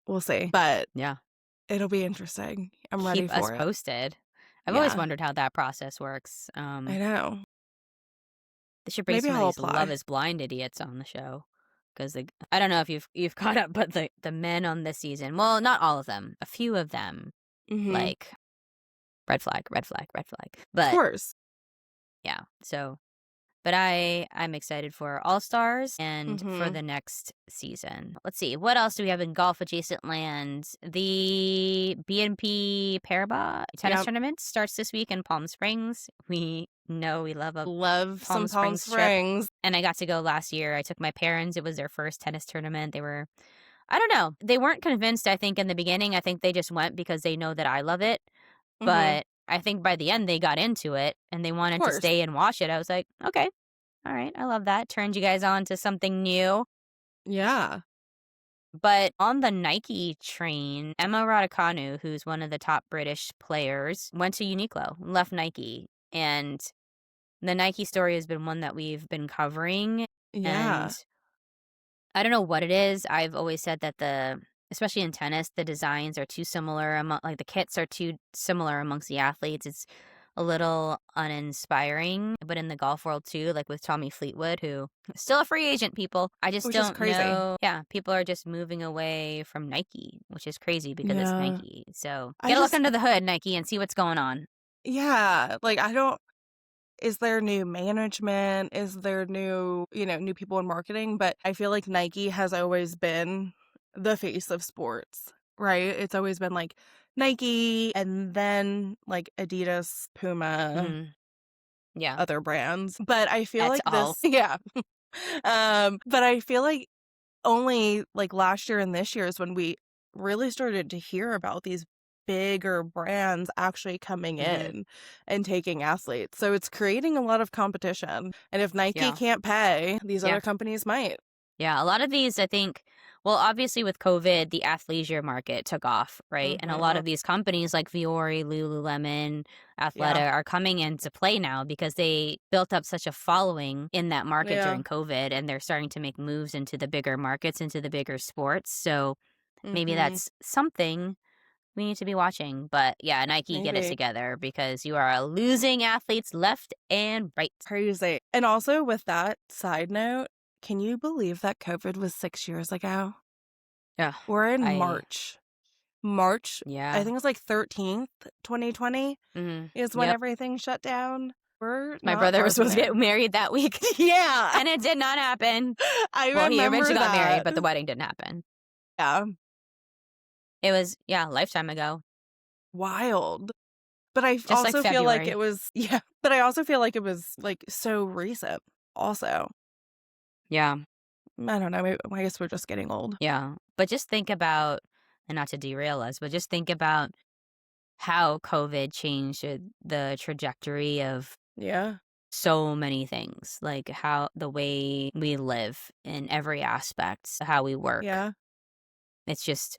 S2: We'll see. But
S1: Yeah.
S2: it'll be interesting. I'm ready
S1: Keep us
S2: for it.
S1: posted. I've always
S2: Yeah,
S1: wondered how that process works.
S2: I know.
S1: They should bring
S2: Maybe
S1: some of
S2: I'll
S1: these Love
S2: apply.
S1: Is Blind idiots on the show. Because I don't know if you've caught up, but the men on this season, well, not all of them, a few of them,
S2: Mhm.
S1: like red flag, red flag, red flag.
S2: Of
S1: But
S2: course.
S1: yeah, so but I'm excited for All Stars and for
S2: Mhm.
S1: the next season. Let's see, what else do we have in golf adjacent lands? The BNP Paribas tennis
S2: Yep.
S1: tournament starts this week in Palm Springs. We know we love a
S2: Love
S1: Palm
S2: some Palm
S1: Springs trip.
S2: Springs.
S1: And I got to go last year. I took my parents. It was their first tennis tournament. They were, I don't know, they weren't convinced, I think, in the beginning. I think they just went because they know that I love it.
S2: Mhm.
S1: But I think by the end, they got into it and they
S2: Of
S1: wanted to
S2: course.
S1: stay and watch it. I was like, okay, all right, I love that. Turned you guys on to something new.
S2: Yeah.
S1: But on the Nike train, Emma Raducanu, who's one of the top British players, went to Uniqlo, left Nike. And the Nike story has been one that we've been covering. And
S2: Yeah.
S1: I don't know what it is. I've always said that especially in tennis, the designs are too similar. Like the kits are too similar amongst the athletes. It's a little uninspiring. But in the golf world too, like with Tommy Fleetwood, who is still a free agent, people, I just
S2: Which is
S1: don't
S2: crazy.
S1: know. Yeah, people are just moving away from Nike, which is crazy because it's
S2: Yeah.
S1: Nike. So
S2: I
S1: get a look
S2: just
S1: under the hood, Nike, and see what's going on.
S2: yeah, like, I don't is there new management? Is there new people in marketing? But I feel like Nike has always been the face of sports, right? It's always been, like, Nike and then, like, Adidas, Puma,
S1: Hmm. Yeah,
S2: other brands. But I feel
S1: that's
S2: like
S1: all.
S2: this yeah. But I feel like only, like, last year and this year is when we really started to hear about these bigger brands actually coming
S1: Hmm.
S2: in and taking athletes. So it's creating a lot of competition. And if Nike
S1: Yeah.
S2: can't pay, these
S1: Yeah.
S2: other companies might.
S1: Yeah, a lot of these, I think, well, obviously with COVID, the athleisure market took off, right? And a lot
S2: Mhm.
S1: of these companies like Viore, Lululemon,
S2: Yeah.
S1: Athleta are coming into play now because they built up such a following in that market
S2: Yeah.
S1: during COVID and they're starting to make moves into the bigger markets, into the bigger sports. So maybe
S2: Mhm.
S1: that's something we need to be watching. But yeah, Nike, get it
S2: Maybe.
S1: together because you are losing athletes left and right.
S2: Crazy. And also with that side note, can you believe that COVID was 6 years ago?
S1: Yeah,
S2: We're in
S1: I,
S2: March. March, I
S1: yeah.
S2: think it was like 13th, 2020
S1: Hmm.
S2: is when
S1: Yep.
S2: everything shut down. We're
S1: My
S2: not
S1: brother
S2: far
S1: was
S2: from
S1: supposed to
S2: there.
S1: get married that week,
S2: Yeah,
S1: and it did not happen.
S2: I
S1: Well, he
S2: remember
S1: eventually got married,
S2: that.
S1: but the wedding didn't happen.
S2: Yeah,
S1: It was, yeah, a lifetime ago,
S2: wild. But I
S1: just like
S2: also feel like
S1: February.
S2: it was yeah, but I also feel like it was, like, so recent also.
S1: Yeah,
S2: I don't know, maybe I guess we're just getting old.
S1: yeah. But just think about, and not to derail us, but just think about how COVID changed the trajectory of
S2: Yeah,
S1: so many things, like how the way we live in every aspect, how we work.
S2: yeah,
S1: It's just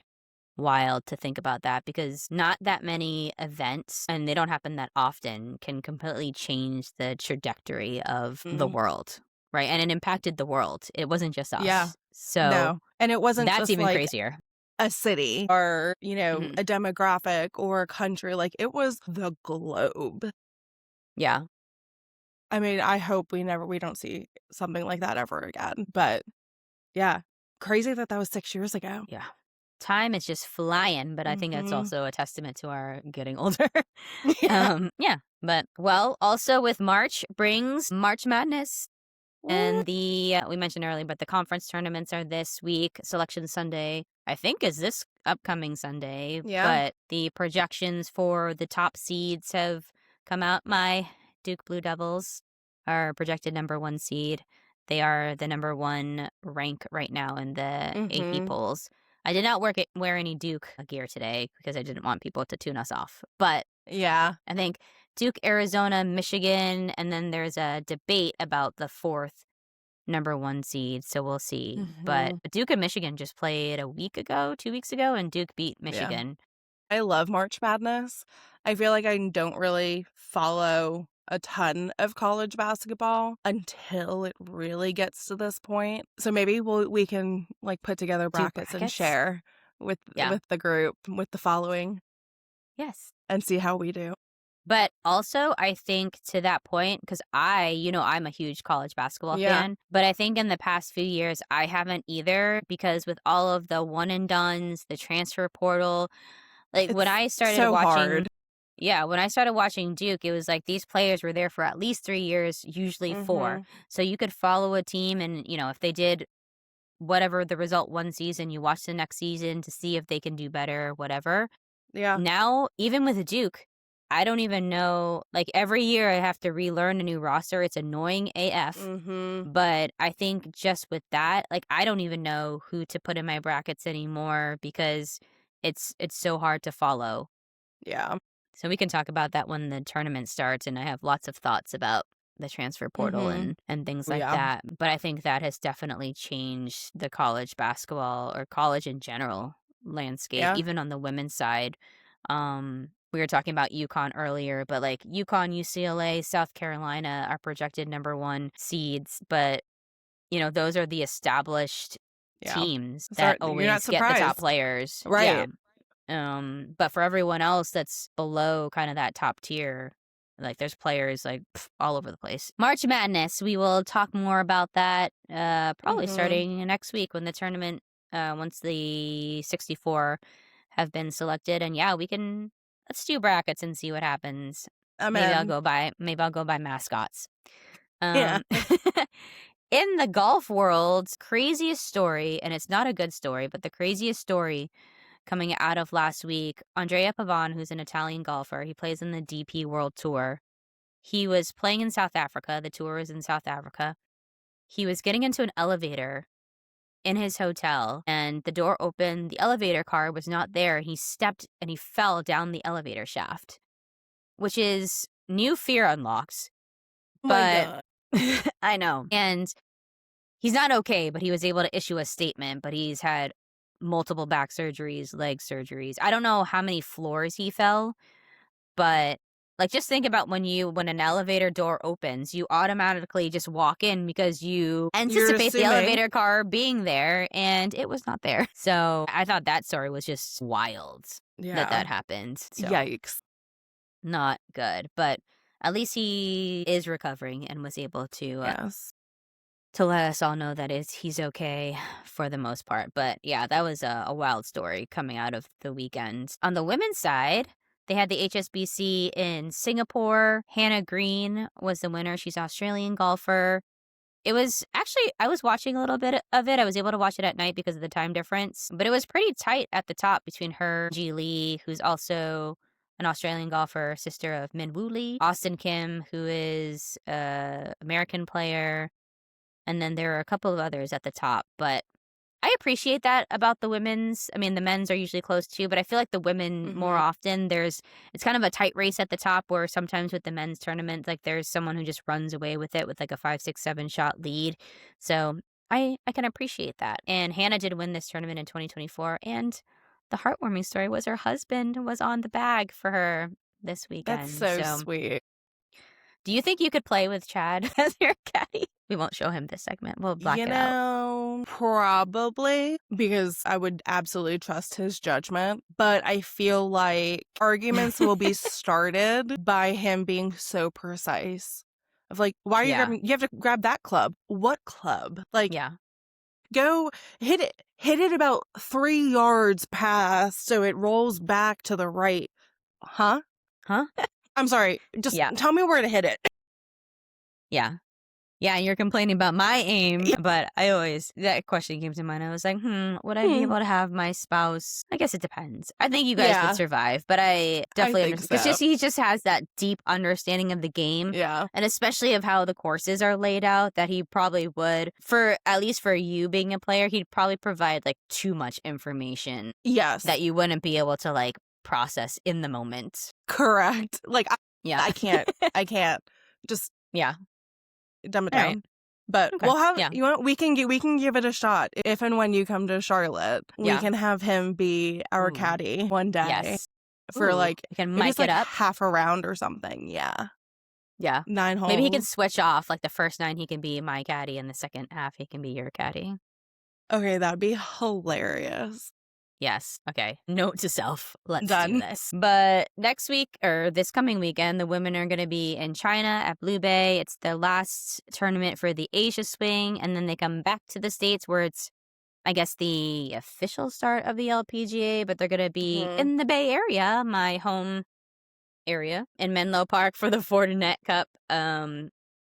S1: wild to think about that because not that many events, and they don't happen that often, can completely change the trajectory of the
S2: mm,
S1: world, right? And it impacted the world. It wasn't just
S2: yeah,
S1: us. So
S2: no, and it wasn't
S1: that's
S2: just,
S1: even
S2: like,
S1: crazier.
S2: a city or,
S1: Mhm.
S2: a demographic or a country, like, it was the globe.
S1: Yeah.
S2: I mean, I hope we don't see something like that ever again, but yeah, crazy that that was 6 years ago.
S1: Yeah. Time is just flying, but I think that's
S2: Mhm.
S1: also a testament to our getting older.
S2: Yeah.
S1: Yeah. But, well, also with March brings March Madness.
S2: What?
S1: And we mentioned earlier, but the conference tournaments are this week. Selection Sunday, I think, is this upcoming Sunday.
S2: Yeah.
S1: But the projections for the top seeds have come out. My Duke Blue Devils are projected number 1 seed. They are the number 1 rank right now in the AP
S2: Mhm.
S1: polls. I did not wear any Duke gear today because I didn't want people to tune us off. But
S2: Yeah.
S1: I think Duke, Arizona, Michigan, and then there's a debate about the 4th number 1 seed, so we'll see. But
S2: Mhm.
S1: Duke and Michigan just played a week ago, 2 weeks ago, and Duke beat
S2: Yeah.
S1: Michigan.
S2: I love March Madness. I feel like I don't really follow a ton of college basketball until it really gets to this point. So maybe we can, like, put together
S1: Do
S2: brackets and
S1: brackets?
S2: share
S1: Yeah.
S2: with the group, with the following,
S1: Yes.
S2: and see how we do.
S1: But also, I think to that point, because I'm a huge college basketball
S2: Yeah.
S1: fan, but I think in the past few years, I haven't either because with all of the one and dones, the transfer portal, like when
S2: It's
S1: I started
S2: so
S1: watching,
S2: hard.
S1: yeah, when I started watching Duke, it was like these players were there for at least 3 years, usually 4.
S2: Mhm.
S1: So you could follow a team and, if they did whatever the result one season, you watch the next season to see if they can do better, whatever.
S2: Yeah.
S1: Now, even with Duke, I don't even know. Like every year, I have to relearn a new roster. It's annoying AF.
S2: Mhm.
S1: But I think just with that, like I don't even know who to put in my brackets anymore because it's so hard to follow.
S2: Yeah.
S1: So we can talk about that when the tournament starts, and I have lots of thoughts about the transfer portal
S2: Mhm.
S1: and things like
S2: Yeah.
S1: that. But I think that has definitely changed the college basketball or college in general landscape,
S2: Yeah.
S1: even on the women's side. We were talking about UConn earlier, but like UConn, UCLA, South Carolina are projected number 1 seeds, but those are the established
S2: Yeah.
S1: teams that
S2: Sorry, you're not
S1: always get the top
S2: surprised.
S1: players. Yeah.
S2: Right.
S1: But for everyone else that's below kind of that top tier, like there's players like all over the place. March Madness, we will talk more about that probably
S2: Mhm.
S1: starting next week when the tournament once the 64 have been selected. And yeah, let's do brackets and see what happens.
S2: I'm
S1: Maybe I'll
S2: in.
S1: go by mascots.
S2: Yeah.
S1: Um in the golf world, craziest story, and it's not a good story, but the craziest story coming out of last week, Andrea Pavon, who's an Italian golfer, he plays in the DP World Tour. He was playing in South Africa. The tour is in South Africa. He was getting into an elevator in his hotel, and the door opened. The elevator car was not there. He stepped and he fell down the elevator shaft, which is new fear unlocks.
S2: Oh my
S1: But
S2: god.
S1: I know. And he's not okay, but he was able to issue a statement, but he's had multiple back surgeries, leg surgeries. I don't know how many floors he fell, but like just think about when an elevator door opens, you automatically just walk in because you
S2: You're
S1: anticipate the
S2: assuming.
S1: elevator car being there and it was not there. So, I thought that story was just wild
S2: Yeah.
S1: that happened. So,
S2: Yikes.
S1: not good, but at least he is recovering and was able
S2: Yes.
S1: to let us all know that he's okay for the most part. But yeah, that was a wild story coming out of the weekend. On the women's side, They had the HSBC in Singapore. Hannah Green was the winner. She's an Australian golfer. It was actually, I was watching a little bit of it. I was able to watch it at night because of the time difference, but it was pretty tight at the top between her, Ji Lee, who's also an Australian golfer, sister of Min Woo Lee, Austin Kim, who is a American player, and then there are a couple of others at the top. But I appreciate that about the women's. I mean, the men's are usually close too, but I feel like the women more often it's kind of a tight race at the top where sometimes with the men's tournament, like there's someone who just runs away with it with like a 5, 6, 7 shot lead. So I can appreciate that. And Hannah did win this tournament in 2024. And the heartwarming story was her husband was on the bag for her this weekend.
S2: That's so sweet.
S1: Do you think you could play with Chad as your caddy? We won't show him this segment. We'll black it out.
S2: Probably, because I would absolutely trust his judgment. But I feel like arguments will be started by him being so precise. Of like, why are you grabbing? You have to grab that club. What club? Like, go hit it. Hit it about 3 yards past so it rolls back to the right. Huh? I'm sorry. Just tell me where to hit it.
S1: Yeah. Yeah, and you're complaining about my aim, but that question came to mind. I was like, would I be able to have my spouse? I guess it depends. I think you guys would survive, but I definitely understand. So. He just has that deep understanding of the game.
S2: Yeah.
S1: And especially of how the courses are laid out, that he probably would, at least for you being a player, he'd probably provide like too much information.
S2: Yes.
S1: That you wouldn't be able to like process in the moment.
S2: Correct. Like, I can't. Just.
S1: Yeah.
S2: Dumb it down. Right. But we'll have we can give it a shot. If and when you come to Charlotte, we can have him be our caddy one day.
S1: Yes.
S2: For like
S1: we can mic it up
S2: half a round or something. Yeah. 9 holes.
S1: Maybe he can switch off. Like the first 9 he can be my caddy and the second half he can be your caddy.
S2: Okay, that'd be hilarious.
S1: Yes. Okay. Note to self. Let's do this. But next week, or this coming weekend, the women are going to be in China at Blue Bay. It's the last tournament for the Asia swing. And then they come back to the States where it's, I guess, the official start of the LPGA. But they're going to be in the Bay Area, my home area, in Menlo Park for the Fortinet Cup.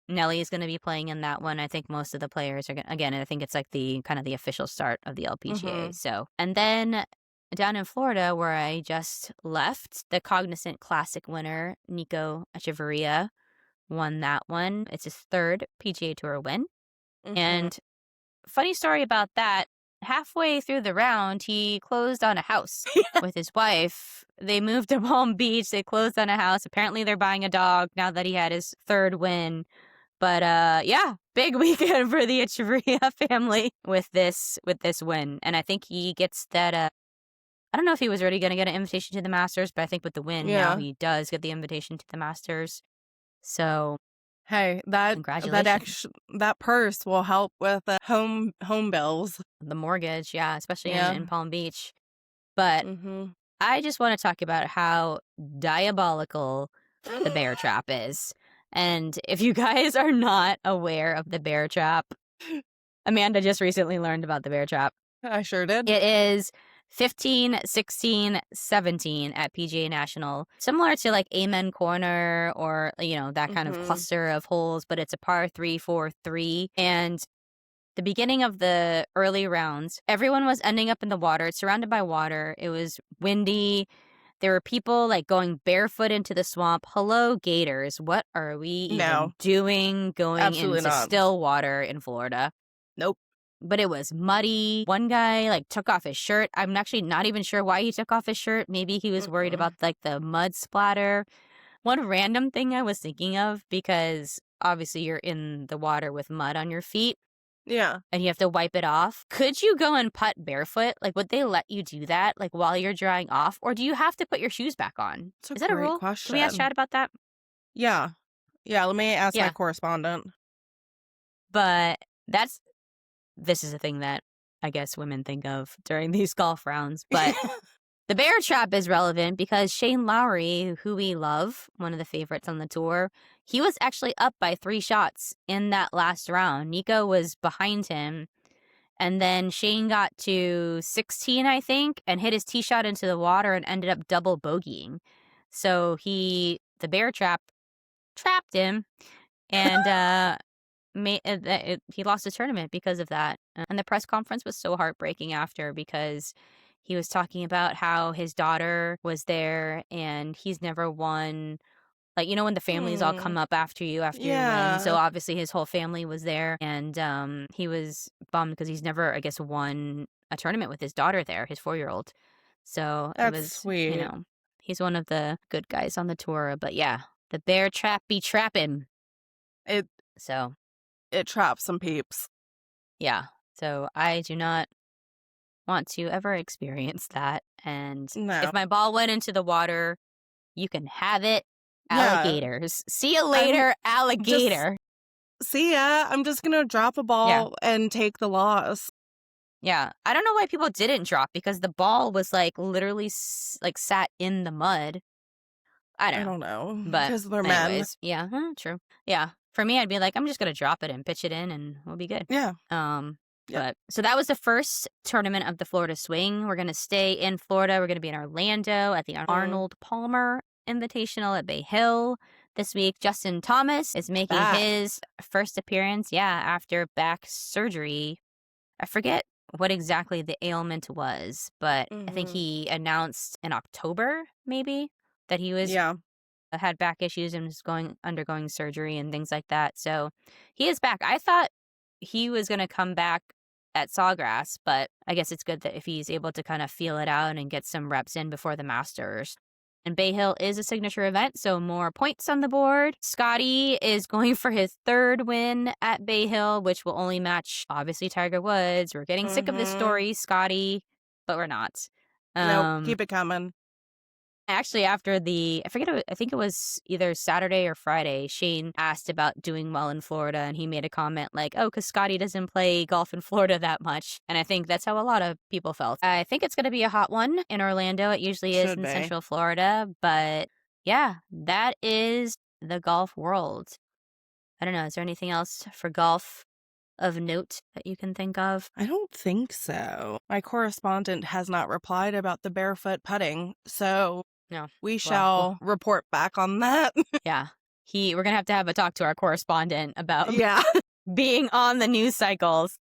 S1: Nelly is going to be playing in that one. I think most of the players are going to, again, I think it's like the kind of the official start of the LPGA. So, and then down in Florida where I just left, the Cognizant Classic winner, Nico Echeverria, won that one. It's his 3rd PGA Tour win. And funny story about that, halfway through the round, he closed on a house with his wife. They moved to Palm Beach. They closed on a house. Apparently they're buying a dog now that he had his 3rd win. But big weekend for the Echeverria family with this win. And I think he gets that I don't know if he was already going to get an invitation to the Masters, but I think with the win now he does get the invitation to the Masters. So
S2: hey,
S1: congratulations.
S2: That purse will help with home bills.
S1: The mortgage, especially in Palm Beach. But I just want to talk about how diabolical the bear trap is. And if you guys are not aware of the bear trap, Amanda just recently learned about the bear trap.
S2: I sure did.
S1: It is 15, 16, 17 at PGA National. Similar to like Amen Corner or, that kind of cluster of holes, but it's a par 3, 4, 3. And the beginning of the early rounds, everyone was ending up in the water. It's surrounded by water. It was windy. There were people like going barefoot into the swamp. Hello, gators. What are we even doing going
S2: Absolutely
S1: into
S2: not.
S1: still water in Florida?
S2: Nope.
S1: But it was muddy. One guy like took off his shirt. I'm actually not even sure why he took off his shirt. Maybe he was worried about like the mud splatter. One random thing I was thinking of, because obviously you're in the water with mud on your feet.
S2: Yeah.
S1: And you have to wipe it off. Could you go and putt barefoot? Like, would they let you do that, like, while you're drying off? Or do you have to put your shoes back on? Is that a rule?
S2: Question.
S1: Can we ask Chad about that?
S2: Yeah. Yeah, let me ask my correspondent.
S1: But this is a thing that I guess women think of during these golf rounds. But the bear trap is relevant because Shane Lowry, who we love, one of the favorites on the tour, he was actually up by 3 shots in that last round. Nico was behind him. And then Shane got to 16, I think, and hit his tee shot into the water and ended up double bogeying. So the bear trapped him, and he lost his tournament because of that. And the press conference was so heartbreaking after, because he was talking about how his daughter was there and he's never won. Like, when the families all come
S2: Hmm.
S1: up after your win. So
S2: Yeah,
S1: obviously his whole family was there, and he was bummed because he's never, I guess, won a tournament with his daughter there, his 4-year-old. So it
S2: that's
S1: was,
S2: sweet.
S1: he's one of the good guys on the tour. But yeah, the bear trap be trapping.
S2: It
S1: So
S2: it traps some peeps.
S1: yeah. So I do not want to ever experience that. And
S2: No.
S1: if my ball went into the water, you can have it.
S2: Yeah.
S1: Alligators. See you
S2: I'm
S1: later,
S2: just
S1: alligator.
S2: see ya. I'm just gonna drop a
S1: Yeah.
S2: ball and take the loss.
S1: Yeah. I don't know why people didn't drop, because the ball was like literally like sat in the mud. I don't
S2: I
S1: know.
S2: don't know,
S1: But
S2: because they're men.
S1: anyways, yeah, true. Yeah. For me, I'd be like, I'm just gonna drop it and pitch it in and we'll be good.
S2: Yeah.
S1: Um,
S2: Yep.
S1: but so that was the first tournament of the Florida Swing. We're gonna stay in Florida. We're gonna be in Orlando at the
S2: Mm.
S1: Arnold Palmer Invitational at Bay Hill this week. Justin Thomas is making
S2: Back.
S1: his first appearance, after back surgery. I forget what exactly the ailment was, but I think
S2: Mhm.
S1: he announced in October, maybe, that he was
S2: Yeah.
S1: had back issues and was undergoing surgery and things like that. So he is back. I thought he was going to come back at Sawgrass, but I guess it's good that if he's able to kind of feel it out and get some reps in before the Masters. And Bay Hill is a signature event, so more points on the board. Scotty is going for his third win at Bay Hill, which will only match, obviously, Tiger Woods. We're getting sick of this
S2: Mhm.
S1: story, Scotty, but we're not.
S2: Nope.
S1: Um,
S2: Keep it coming.
S1: Actually, after I think it was either Saturday or Friday, Shane asked about doing well in Florida, and he made a comment like, oh, because Scotty doesn't play golf in Florida that much. And I think that's how a lot of people felt. I think it's going to be a hot one in Orlando. It usually is
S2: Should
S1: in
S2: be.
S1: Central Florida. But yeah, that is the golf world. I don't know. Is there anything else for golf of note that you can think of?
S2: I don't think so. My correspondent has not replied about the barefoot putting, so
S1: No.
S2: we
S1: Well,
S2: shall report back on that.
S1: yeah. We're going to have a talk to our correspondent about
S2: Yeah.
S1: being on the news cycles.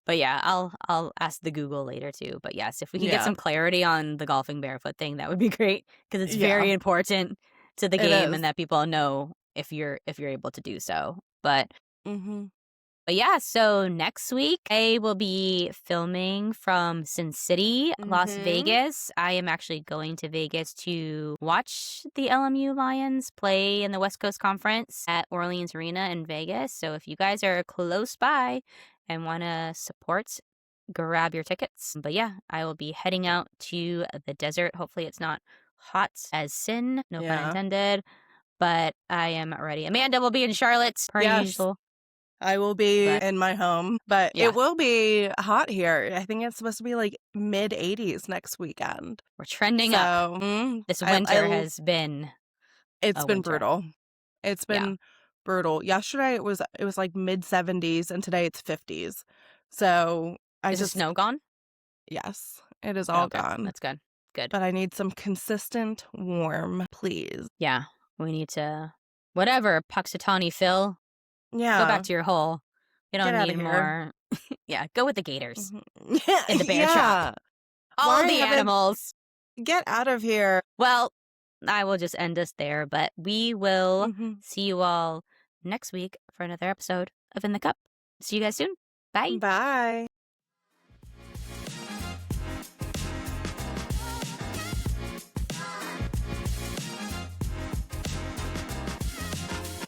S1: But yeah, I'll ask the Google later too. But yes, if we can get
S2: Yeah.
S1: some clarity on the golfing barefoot thing, that would be great, because it's
S2: Yeah.
S1: very important to the
S2: It
S1: game
S2: is.
S1: and that people know if you're able to do so.
S2: Mhm.
S1: But yeah, so next week I will be filming from Sin City, Las
S2: Mhm.
S1: Vegas. I am actually going to Vegas to watch the LMU Lions play in the West Coast Conference at Orleans Arena in Vegas. So if you guys are close by and want to support, grab your tickets. But yeah, I will be heading out to the desert. Hopefully it's not hot as sin, no pun
S2: Yeah.
S1: intended. But I am ready. Amanda will be in Charlotte per
S2: Yes.
S1: usual.
S2: I will be
S1: But
S2: in my home, but
S1: yeah.
S2: it will be hot here. I think it's supposed to be like mid-80s next weekend.
S1: We're trending up.
S2: So,
S1: This
S2: I
S1: winter has been
S2: it's
S1: a
S2: been
S1: winter.
S2: brutal. It's
S1: Yeah.
S2: been brutal. Yesterday it was like mid-70s and today it's 50s. So, I
S1: Is the
S2: just
S1: snow gone?
S2: yes, it is all
S1: Okay,
S2: gone.
S1: that's good. Good.
S2: But I need some consistent warm, please.
S1: Yeah, we need to whatever, Puxatawny Phil, go back
S2: Yeah,
S1: to your hole. You
S2: get
S1: don't
S2: out of
S1: need
S2: here.
S1: more. Yeah, go with the gators
S2: Mhm. Yeah,
S1: and the bear trap.
S2: yeah.
S1: All
S2: Why
S1: of the
S2: haven't
S1: animals.
S2: get out of here.
S1: Well, I will just end us there, but we will
S2: Mhm.
S1: see you all next week for another episode of In the Cup. See you guys soon. Bye.
S2: Bye.